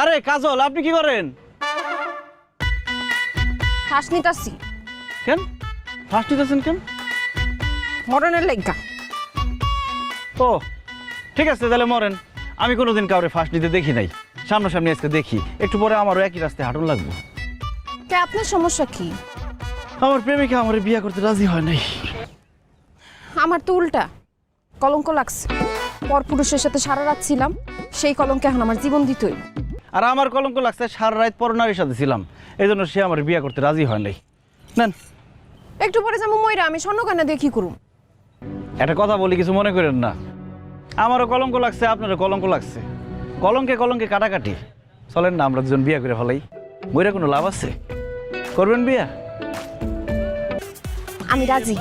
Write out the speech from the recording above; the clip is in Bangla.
আরে কাজল, আপনি কি করেন? শ্বাস নিতাছি। কেন ফাঁস নিতেছেন কেন? মরণের লাইগা। ও ঠিক আছে, তাহলে মরেন। আমি কোনোদিন কাউরে ফাঁস নিতে দেখি নাই, সামনাসামনি আজকে দেখি। একটু পরে আমারও একই রাস্তায় হাঁটুন লাগবো। তে আপনার সমস্যা কি? আমার প্রেমিকা আমার বিয়ে করতে রাজি হয় নাই। আমার তো উল্টা, কলঙ্ক লাগছে। পরপুরুষের সাথে সারা রাত ছিলাম, সেই কলঙ্কে এখন আমার জীবন দিতই। আর আমার কলঙ্ক লাগছে সারা রাত পরনারীর সাথে ছিলাম, এই জন্য সে আমার বিয়ে করতে রাজি হয় নাই। নেন। একটু পরে যাবো ময়রা, আমি স্বর্ণকান্না দেখি করুম। একটা কথা বলি, কিছু মনে করেন না। আমারও কলঙ্ক লাগছে, আপনারও কলঙ্ক লাগছে। কলঙ্কে কলঙ্কে কাটাকাটি। চলেন না আমরা দুজন বিয়ে করে ফেলাই। মইরা কোনো লাভ আছে? করবেন বিয়া? আমি রাজি।